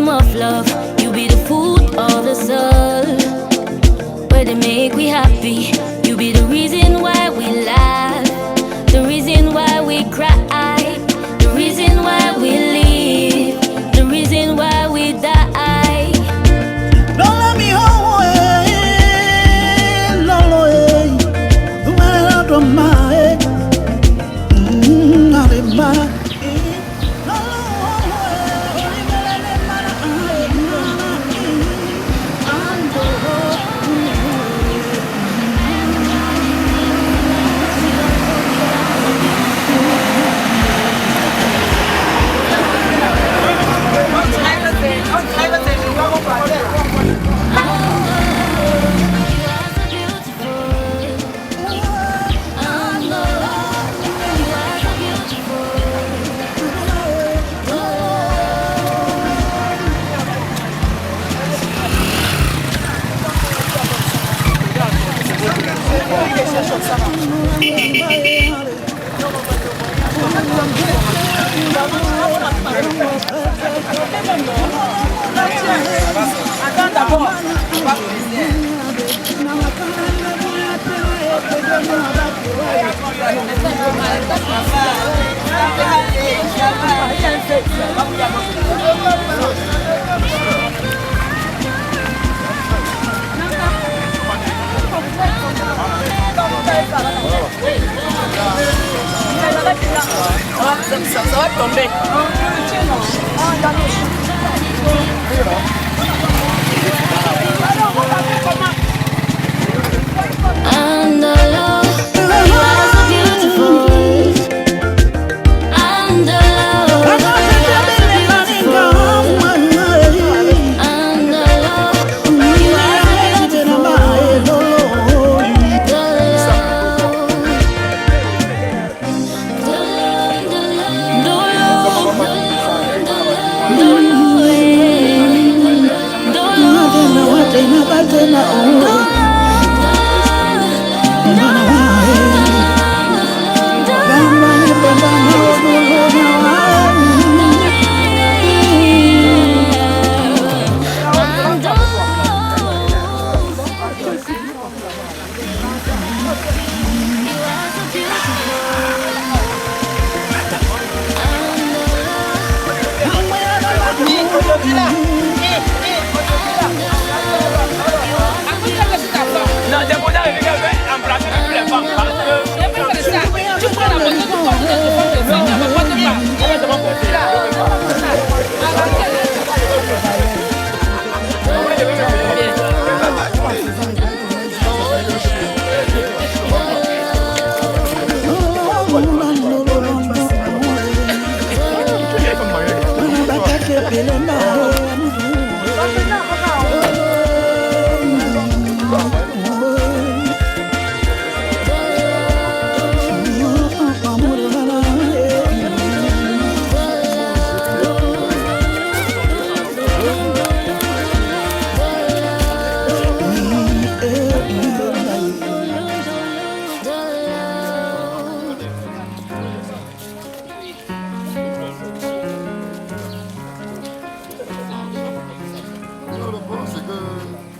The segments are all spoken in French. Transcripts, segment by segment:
dream of love. You be the food of the soul, where they make we happy. You be the reason why we laugh, the reason why we cry, the reason why we live, the reason why we die. Don't let me away, Lolo, the way out of my head, not in my. Ça va tomber. And the love, you are so beautiful. And the love, you are so beautiful. And the love, you are so beautiful.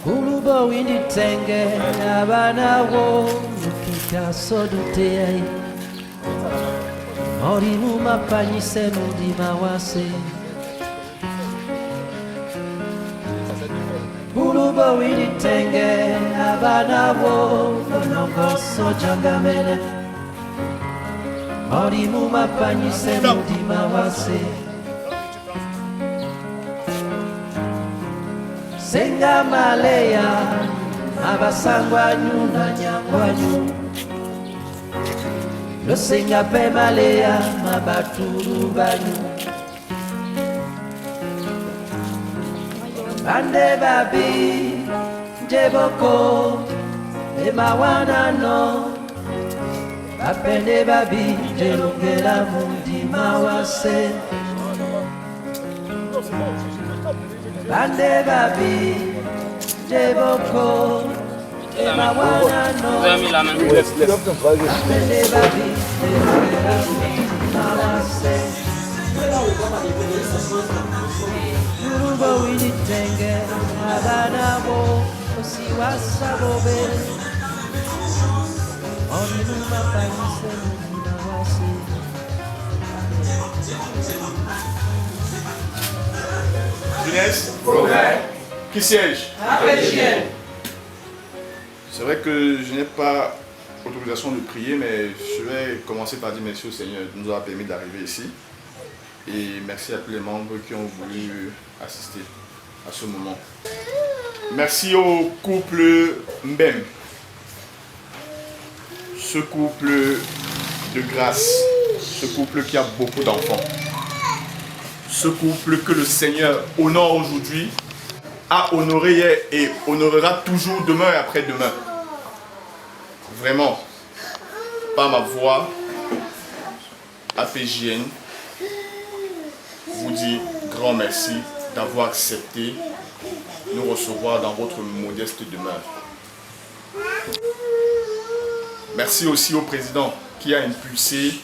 Uluba windi tenge abana wo lukika sodote Orimu mapanyise mudima wase Uluba windi tenge abana wo lonongo sojangamene Orimu mapanyise mudima wase Senga maleya abasangwanyu na nyangwanyu Lo senga pe maleya mabaturu banyu Bande babi jeboko emawana no Bapende babi jelongela mundima wase Bande babi jeboko emawana no Bapende babi jelongela mundima wase Bo wili tenge abana bo osiwasa bobe. Onu mapangise muna wasi. Jeunesse, qui siège? C'est vrai que je n'ai pas autorisation de prier, mais je vais commencer par dire merci au Seigneur qui nous a permis d'arriver ici. Et merci à tous les membres qui ont voulu assister à ce moment. Merci au couple Mbem, ce couple de grâce, ce couple qui a beaucoup d'enfants, ce couple que le Seigneur honore aujourd'hui, a honoré hier et honorera toujours demain et après-demain. Vraiment, par ma voix, APJN vous dit grand merci d'avoir accepté de nous recevoir dans votre modeste demeure. Merci aussi au président qui a impulsé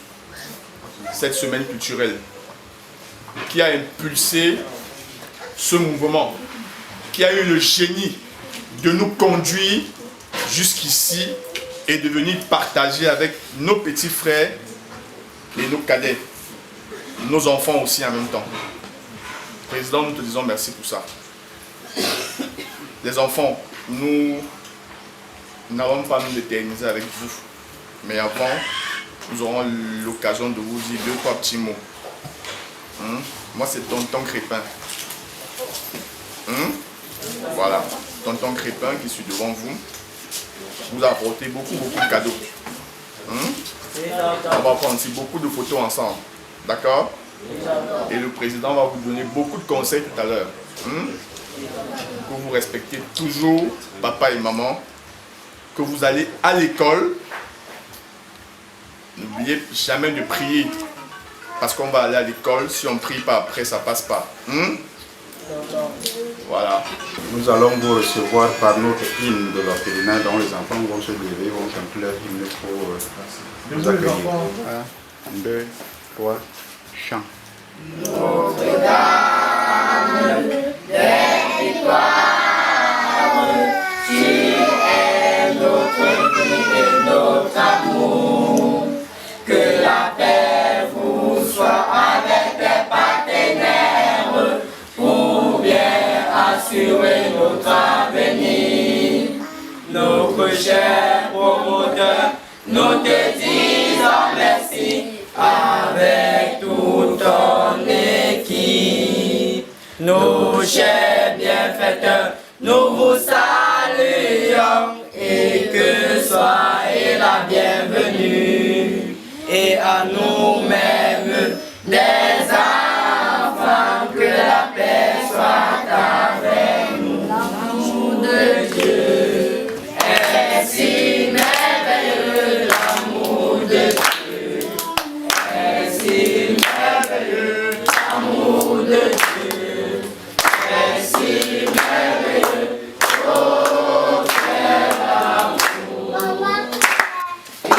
cette semaine culturelle, qui a impulsé ce mouvement, qui a eu le génie de nous conduire jusqu'ici et de venir partager avec nos petits frères et nos cadets, nos enfants aussi en même temps. Président, nous te disons merci pour ça. Les enfants, nous n'avons pas nous éterniser avec vous, mais avant, nous aurons l'occasion de vous dire 2-3 petits mots. Moi, c'est Tonton Crépin. Voilà, Tonton Crépin qui suis devant vous, vous a apporté beaucoup de cadeaux. On va prendre aussi beaucoup de photos ensemble. D'accord? Et le président va vous donner beaucoup de conseils tout à l'heure. Que vous respectez toujours papa et maman. Que vous allez à l'école. N'oubliez jamais de prier. Parce qu'on va aller à l'école. Si on ne prie pas après, ça ne passe pas. Voilà. Nous allons vous recevoir par notre hymne de l'orphelinat dont les enfants vont se lever, vont chanter leur hymne pour nous accueillir. 1, 2, 3, chant. Notre Dame des Victoires, tu es notre vie et notre amour. Que la paix vous soit avec tes partenaires pour bien assurer notre avenir. Notre cher promoteur, nous te disons merci avec toute ton équipe. Nos chers bienfaiteurs, nous vous saluons et que soyez la bienvenue. Et à nous-mêmes, des enfants, que la paix soit avec nous. L'amour de Dieu est si merveilleux, l'amour de Dieu est si merveilleux, l'amour de Dieu est si merveilleux. Oh, quel amour!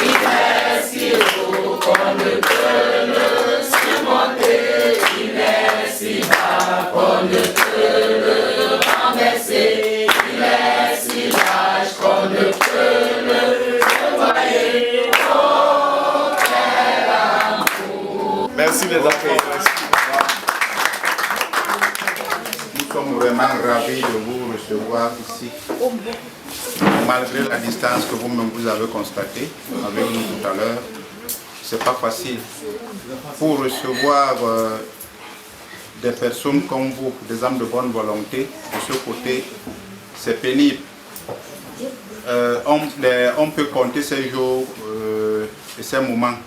Il est si haut qu'on ne peut le surmonter, il est si bas qu'on ne peut le renverser, il est si large qu'on ne peut le dévoyer. Oh, quel amour! Merci les enfants. Nous sommes vraiment ravis de vous recevoir ici. Malgré la distance que vous-même vous avez constatée avec nous tout à l'heure, c'est pas facile. Pour recevoir des personnes comme vous, des âmes de bonne volonté, de ce côté, c'est pénible. On peut compter ces jours et ces moments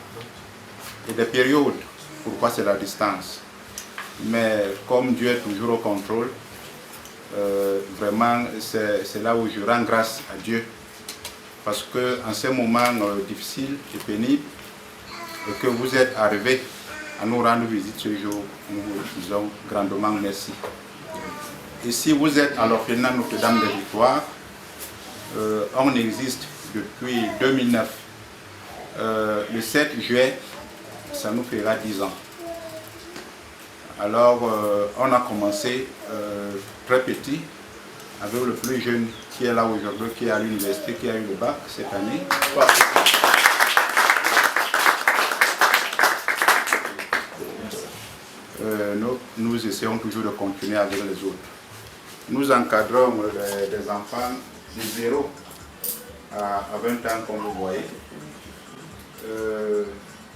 et des périodes. Pourquoi c'est la distance? Mais comme Dieu est toujours au contrôle, vraiment c'est là où je rends grâce à Dieu. Parce qu'en ces moments difficiles et pénibles, et que vous êtes arrivés à nous rendre visite ce jour, nous vous disons grandement merci. Et si vous êtes à l'orphelinat Notre-Dame des Victoires, on existe depuis 2009. Le 7 juillet, ça nous fera 10 ans. Alors, on a commencé très petit, avec le plus jeune qui est là aujourd'hui, qui est à l'université, qui a eu le bac cette année. Nous essayons toujours de continuer avec les autres. Nous encadrons des enfants de 0 à 20 ans, comme vous voyez.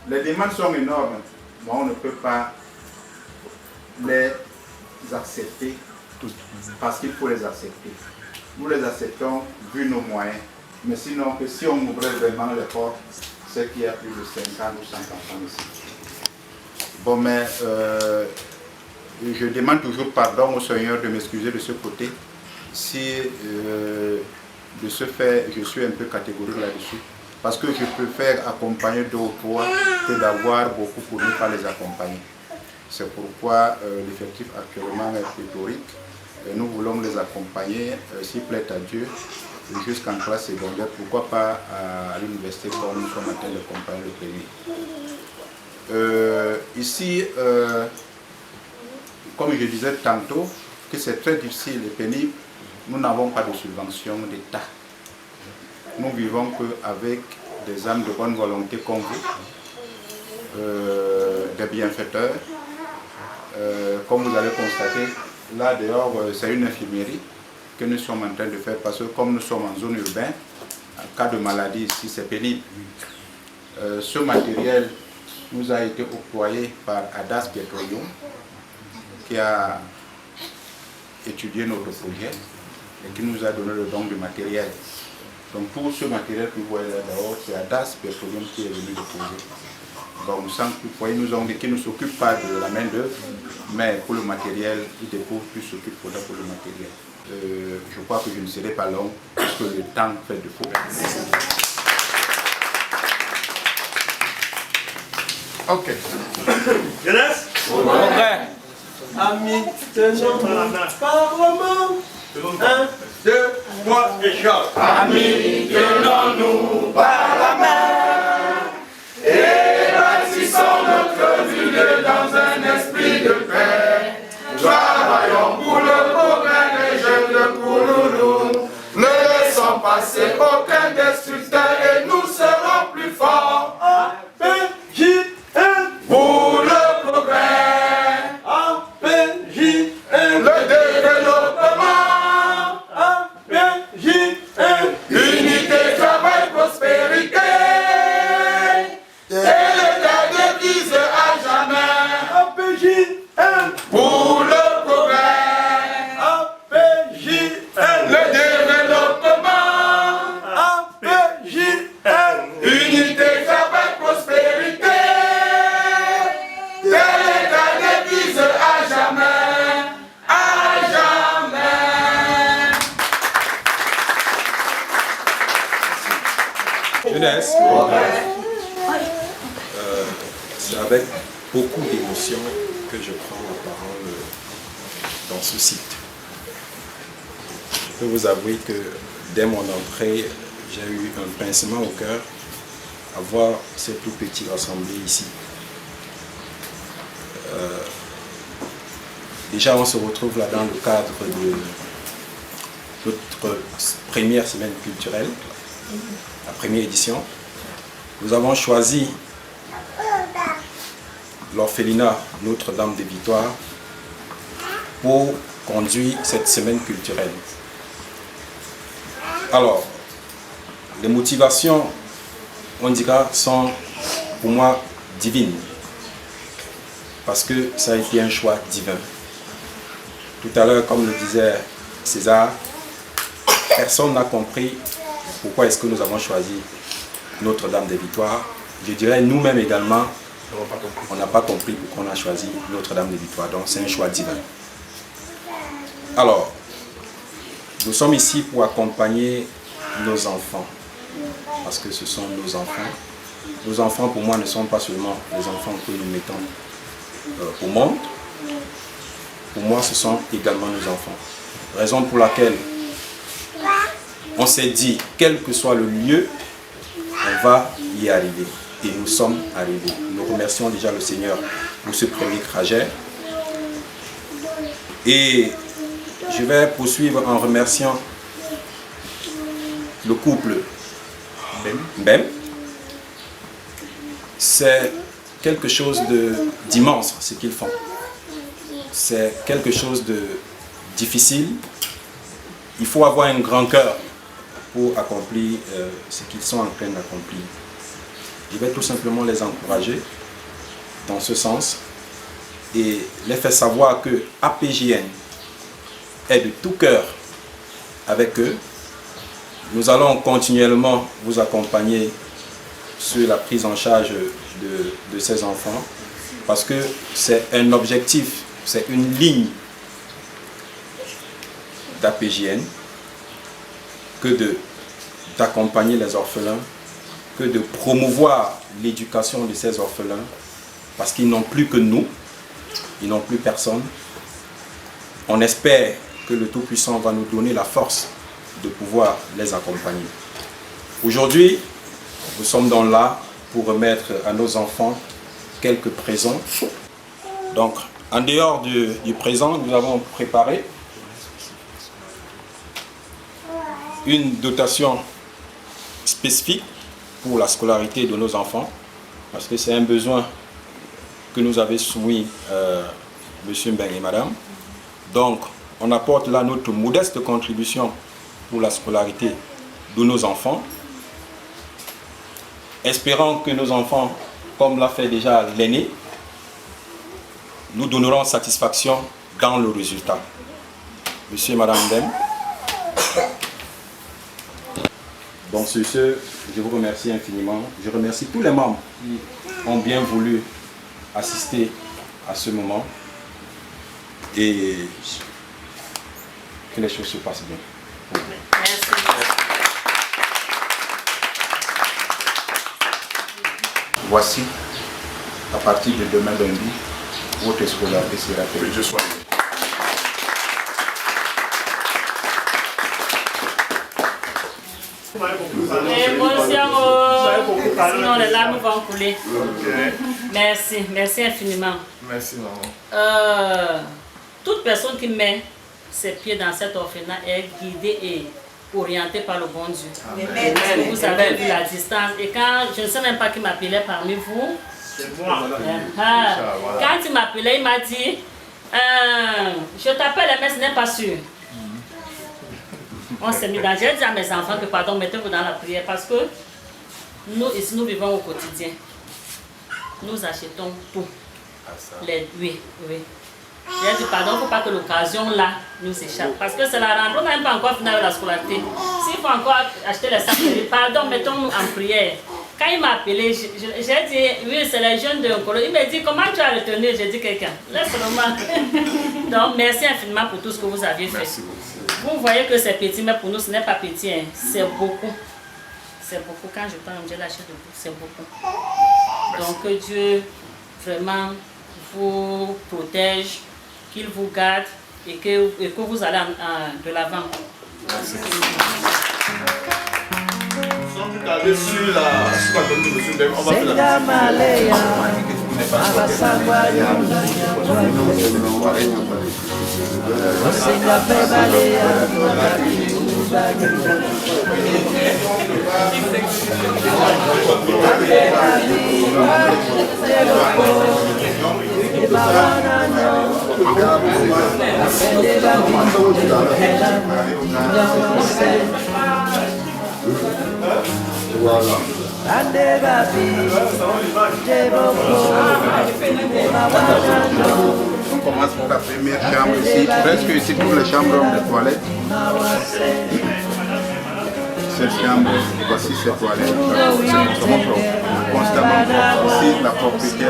Les demandes sont énormes, mais on ne peut pas les accepter toutes, parce qu'il faut les accepter. Nous les acceptons vu nos moyens, mais sinon, que si on ouvrait vraiment les portes, c'est qu'il y a plus de 50 ou 100 enfants ici. Bon, mais je demande toujours pardon au Seigneur de m'excuser de ce côté, si de ce fait je suis un peu catégorique là-dessus, parce que je préfère accompagner 2 ou 3 que d'avoir beaucoup pour ne pas les accompagner. C'est pourquoi l'effectif actuellement est pléthorique. Nous voulons les accompagner, s'il plaît à Dieu, jusqu'en classe secondaire, pourquoi pas à l'université comme nous sommes en train d'accompagner le premier. Ici, comme je disais tantôt, que c'est très difficile et pénible, nous n'avons pas de subvention d'État. Nous vivons qu'avec des âmes de bonne volonté comme vous, des bienfaiteurs. Comme vous allez constater, là dehors, c'est une infirmerie que nous sommes en train de faire parce que comme nous sommes en zone urbaine, en cas de maladie ici, c'est pénible. Ce matériel nous a été octroyé par Adas Petroleum qui a étudié notre projet et qui nous a donné le don du matériel. Donc tout ce matériel que vous voyez là dehors, c'est Adas Petroleum qui est venu le projet. Donc sans que vous voyez, nous avons dit qu'ils ne s'occupent pas de la main d'œuvre, mais pour le matériel, ils découvrent plus ce qu'il faudra pour le matériel. Je crois que je ne serai pas long, puisque le temps fait défaut. Ok. Jeunesse, amis, tenons Parlement. 1, 2, 3 et chante. Amis, tenons-nous par la main et bâtissons notre ville dans un esprit de paix. Travaillons pour le progrès des jeunes de Kouloulou. Ne laissons passer aucun destructeur et nous serons plus forts. Pour le progrès, le développement, unité, travail, prospérité, et l'État devise à jamais. Pour le progrès, le développement, unité, travail, prospérité, et l'État devise à jamais, à jamais. Jeunesse, c'est avec beaucoup d'émotion que je prends la parole dans ce site. Je peux vous avouer que dès mon entrée, j'ai eu un pincement au cœur à voir ces tout petits rassemblés ici. Déjà, on se retrouve là dans le cadre de notre première semaine culturelle, la première édition. Nous avons choisi l'orphelinat Notre-Dame des Victoires pour conduire cette semaine culturelle. Alors, les motivations, on dira, sont pour moi divines, parce que ça a été un choix divin. Tout à l'heure, comme le disait César, personne n'a compris pourquoi est-ce que nous avons choisi Notre-Dame des Victoires. Je dirais nous-mêmes également, on n'a pas compris pourquoi on a choisi Notre-Dame des Victoires. Donc c'est un choix divin. Alors, nous sommes ici pour accompagner nos enfants, parce que ce sont nos enfants. Nos enfants, pour moi, ne sont pas seulement les enfants que nous mettons au monde. Pour moi, ce sont également nos enfants. Raison pour laquelle on s'est dit, quel que soit le lieu, on va y arriver. Et nous sommes arrivés. Nous remercions déjà le Seigneur pour ce premier trajet. Et je vais poursuivre en remerciant le couple Mbem. C'est quelque chose d'immense ce qu'ils font. C'est quelque chose de difficile. Il faut avoir un grand cœur pour accomplir ce qu'ils sont en train d'accomplir. Je vais tout simplement les encourager dans ce sens et les faire savoir que APJN est de tout cœur avec eux. Nous allons continuellement vous accompagner sur la prise en charge de ces enfants parce que c'est un objectif, c'est une ligne d'APJN que d'accompagner les orphelins, que de promouvoir l'éducation de ces orphelins parce qu'ils n'ont plus que nous, ils n'ont plus personne. On espère que le Tout-Puissant va nous donner la force de pouvoir les accompagner. Aujourd'hui, nous sommes donc là pour remettre à nos enfants quelques présents. Donc, en dehors du présent, nous avons préparé une dotation spécifique pour la scolarité de nos enfants, parce que c'est un besoin que nous avait soumis Monsieur Mbeng et Madame. Donc, on apporte là notre modeste contribution pour la scolarité de nos enfants, espérant que nos enfants, comme l'a fait déjà l'aîné, nous donneront satisfaction dans le résultat. Monsieur et Madame Mbeng. Donc sur ce, je vous remercie infiniment. Je remercie tous les membres qui ont bien voulu assister à ce moment et que les choses se passent bien. Merci. Voici, à partir de demain lundi, votre scolarité sera payée. Que Dieu soit. Sinon les larmes vont couler. Merci, merci infiniment. Merci, maman. Toute personne qui met ses pieds dans cet orphelinat est guidée et orientée par le bon Dieu. Amen. Vous avez vu la distance. Et quand je ne sais même pas qui m'appelait parmi vous, C'est moi. quand il m'appelait, il m'a dit je t'appelle, mais ce n'est pas sûr. On s'est mis dans. J'ai dit à mes enfants que pardon, mettez-vous dans la prière parce que nous, ici, nous vivons au quotidien. Nous achetons tout. Oui. J'ai dit pardon, il ne faut pas que l'occasion là nous échappe. Parce que c'est la rentrée, on n'a même pas encore fini avec la scolarité. S'il faut encore acheter les sacs, pardon, mettons-nous en prière. Quand il m'a appelé, j'ai dit, oui, c'est les jeunes de Nkolo. Il m'a dit, comment tu as retenu? J'ai dit, quelqu'un. Laisse-le. Donc, merci infiniment pour tout ce que vous aviez fait. Merci beaucoup. Vous voyez que c'est petit, mais pour nous, ce n'est pas petit. Hein. C'est beaucoup. C'est beaucoup. Quand je parle, j'ai lâché de vous. C'est beaucoup. Donc, que Dieu vraiment vous protège, qu'il vous garde et que vous allez de l'avant. Merci. Sans aller sur la commune de M. Mbeng, on va faire la On commence par la première chambre ici, presque ici pour les chambres de toilettes. Cette chambre, voici cette toilette. Nous sommes constamment propres. Ici, la propriété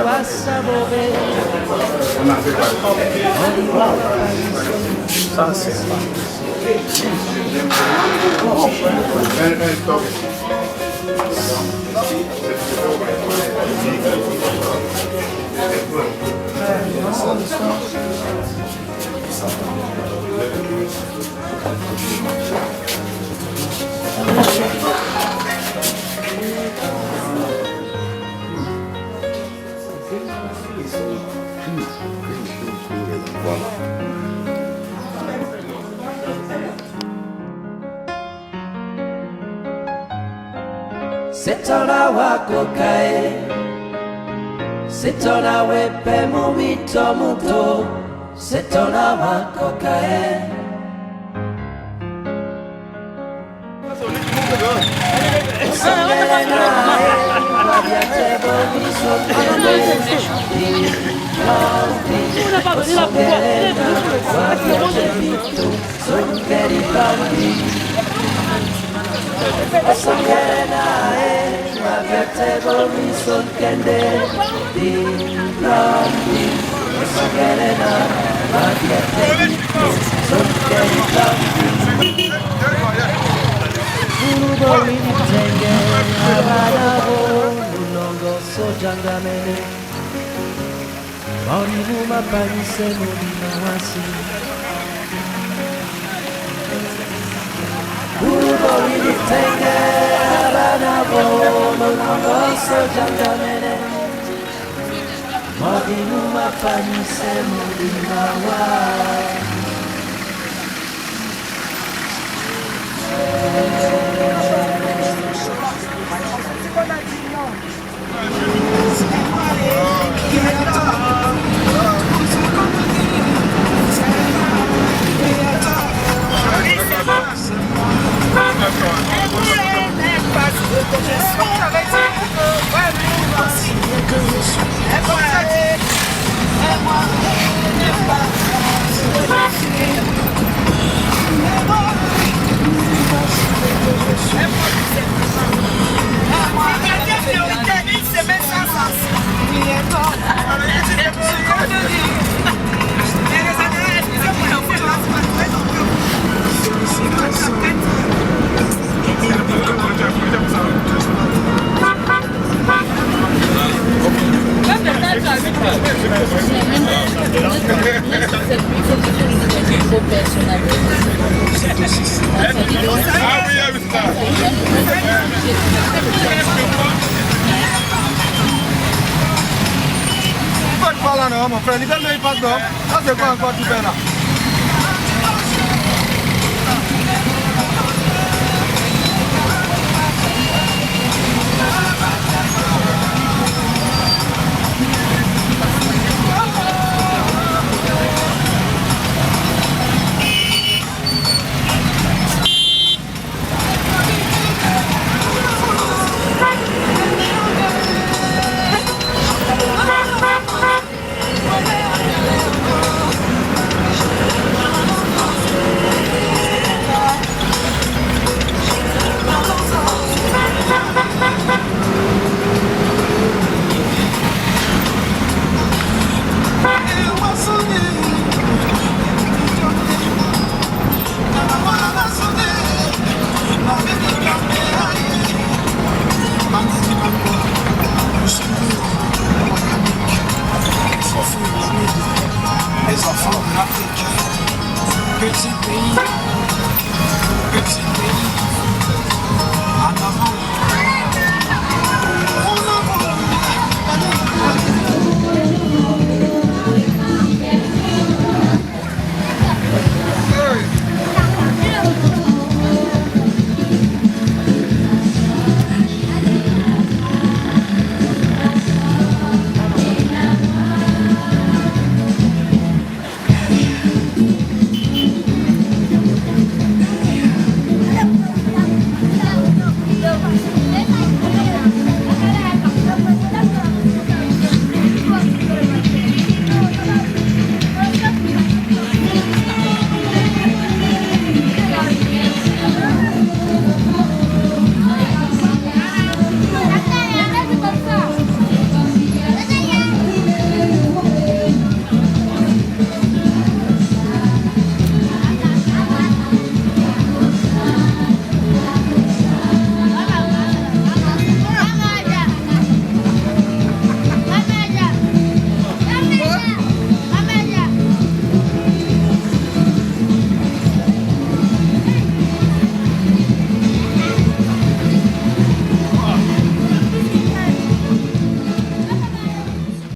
on en fait pas. Ça, c'est un top. C'est ton awakokae, c'est ton awepe momito muto, c'est ton awakokae. Pas là non mon frère, il ne pas d'homme. Ça c'est quoi encore tu fais là? Les enfants de l'Afrique, petit pays, en avant.